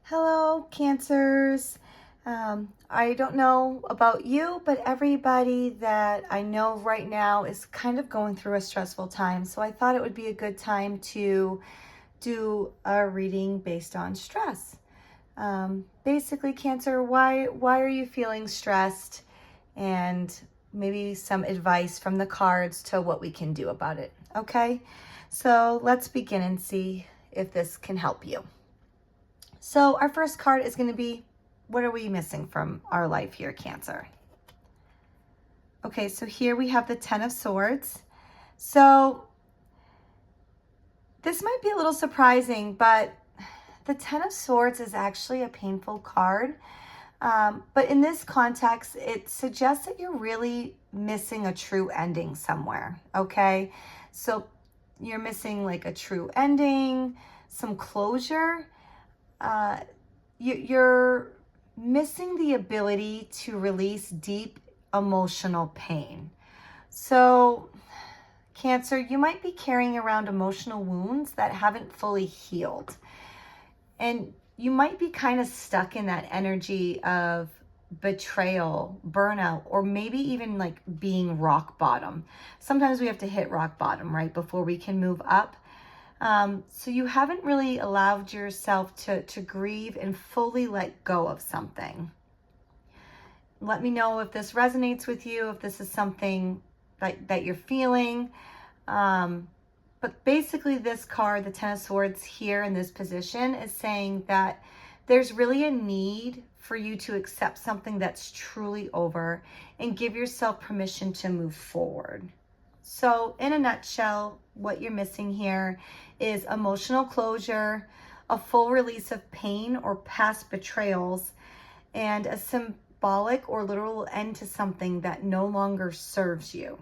Hello, Cancers. I don't know about you, but everybody that I know right now is kind of going through a stressful time. So I thought it would be a good time to do a reading based on stress. Basically, Cancer, why are you feeling stressed? And maybe some advice from the cards to what we can do about it. Okay, so let's begin and see if this can help you. So our first card is going to be, what are we missing from our life here, Cancer? Okay, so here we have the Ten of Swords. So this might be a little surprising, but the Ten of Swords is actually a painful card. But in this context, it suggests that you're really missing a true ending somewhere, okay? So you're missing like a true ending, some closure. You're missing the ability to release deep emotional pain. So, Cancer, you might be carrying around emotional wounds that haven't fully healed. And you might be kind of stuck in that energy of betrayal, burnout, or maybe even like being rock bottom. Sometimes we have to hit rock bottom, right, before we can move up. So you haven't really allowed yourself to grieve and fully let go of something. Let me know if this resonates with you, if this is something that you're feeling. But basically this card, the Ten of Swords here in this position, is saying that there's really a need for you to accept something that's truly over and give yourself permission to move forward. So in a nutshell, what you're missing here is emotional closure, a full release of pain or past betrayals, and a symbolic or literal end to something that no longer serves you.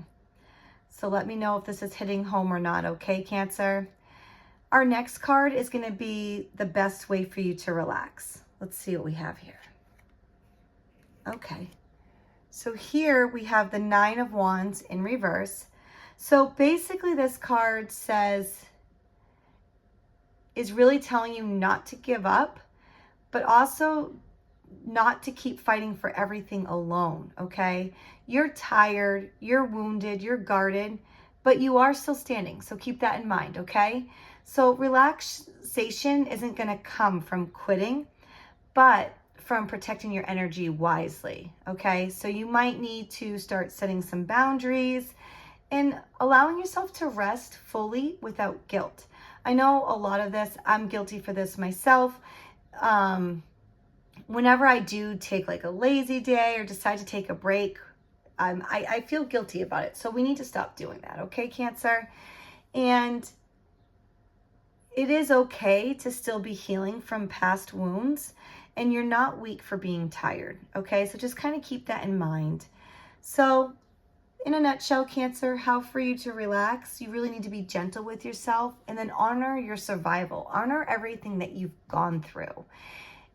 So let me know if this is hitting home or not, okay, Cancer? Our next card is going to be the best way for you to relax. Let's see what we have here. Okay. So here we have the Nine of Wands in reverse. So basically this card is really telling you not to give up, but also not to keep fighting for everything alone, okay? You're tired, you're wounded, you're guarded, but you are still standing. So keep that in mind, okay? So relaxation isn't going to come from quitting, but from protecting your energy wisely, okay? So you might need to start setting some boundaries and allowing yourself to rest fully without guilt. I know a lot of this, I'm guilty for this myself. Whenever I do take like a lazy day or decide to take a break, I feel guilty about it. So we need to stop doing that, okay, Cancer? And it is okay to still be healing from past wounds, and you're not weak for being tired, okay? So just kind of keep that in mind. So in a nutshell, Cancer, how for you to relax, you really need to be gentle with yourself and then honor your survival. Honor everything that you've gone through.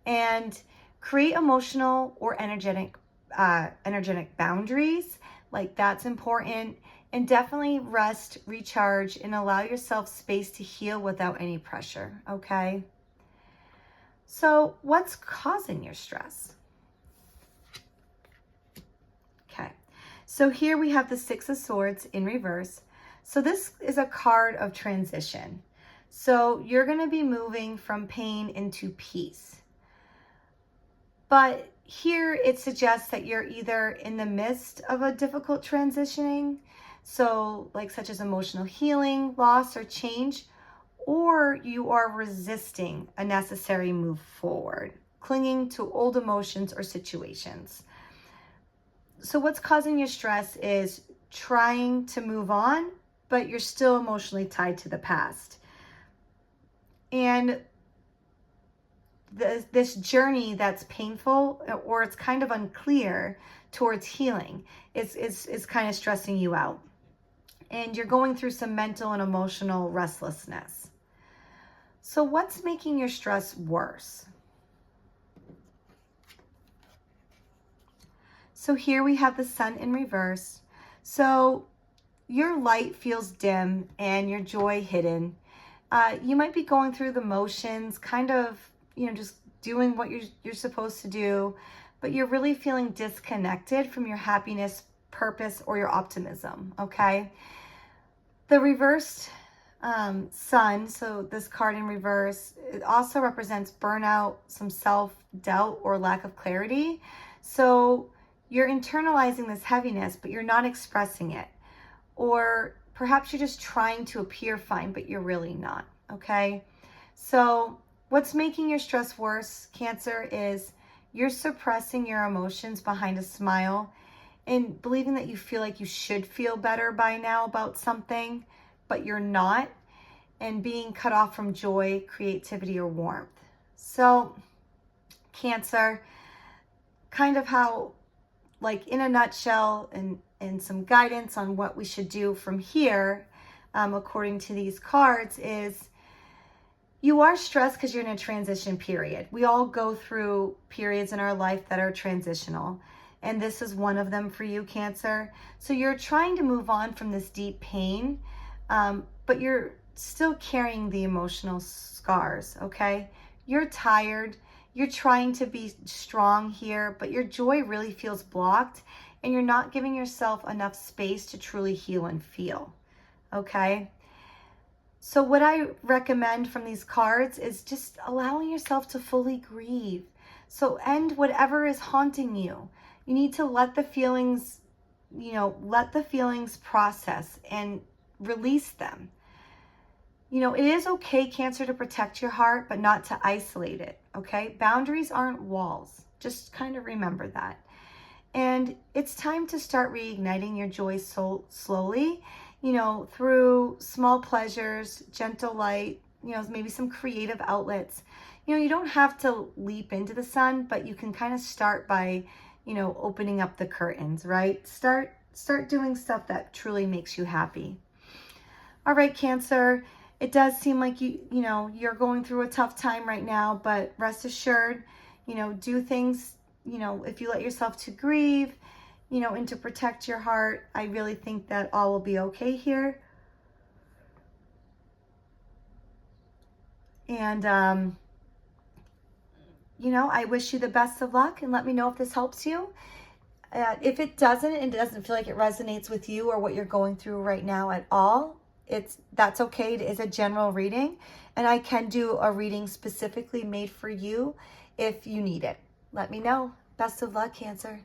And create emotional or energetic boundaries. Like that's important. And definitely rest, recharge, and allow yourself space to heal without any pressure, okay? So what's causing your stress? Okay, so here we have the Six of Swords in reverse. So this is a card of transition. So you're going to be moving from pain into peace. But here it suggests that you're either in the midst of a difficult transitioning, so like such as emotional healing, loss, or change, or you are resisting a necessary move forward, clinging to old emotions or situations. So what's causing your stress is trying to move on, but you're still emotionally tied to the past. And this journey that's painful or it's kind of unclear towards healing is kind of stressing you out. And you're going through some mental and emotional restlessness. So what's making your stress worse? So here we have the Sun in reverse. So your light feels dim and your joy hidden. You might be going through the motions, kind of, just doing what you're supposed to do, but you're really feeling disconnected from your happiness, purpose, or your optimism, okay? The reversed sun, so this card in reverse, it also represents burnout, some self-doubt, or lack of clarity. So you're internalizing this heaviness, but you're not expressing it. Or perhaps you're just trying to appear fine, but you're really not, okay? So what's making your stress worse, Cancer, is you're suppressing your emotions behind a smile and believing that you feel like you should feel better by now about something, but you're not, and being cut off from joy, creativity, or warmth. So, Cancer, kind of how, like in a nutshell, and some guidance on what we should do from here, according to these cards, is you are stressed because you're in a transition period. We all go through periods in our life that are transitional, and this is one of them for you, Cancer. So you're trying to move on from this deep pain, but you're still carrying the emotional scars, okay? You're tired. You're trying to be strong here, but your joy really feels blocked, and you're not giving yourself enough space to truly heal and feel, okay? So what I recommend from these cards is just allowing yourself to fully grieve. So end whatever is haunting you. You need to let the feelings, let the feelings process and release them. It is okay, Cancer, to protect your heart, but not to isolate it, okay? Boundaries aren't walls. Just kind of remember that. And it's time to start reigniting your joy slowly, through small pleasures, gentle light, maybe some creative outlets. You don't have to leap into the sun, but you can kind of start by, opening up the curtains, right? Start doing stuff that truly makes you happy. All right, Cancer, it does seem like you're going through a tough time right now, but rest assured, do things, if you let yourself to grieve, and to protect your heart. I really think that all will be okay here. And, I wish you the best of luck, and let me know if this helps you. If it doesn't, and it doesn't feel like it resonates with you or what you're going through right now at all, that's okay. It is a general reading, and I can do a reading specifically made for you if you need it. Let me know. Best of luck, Cancer.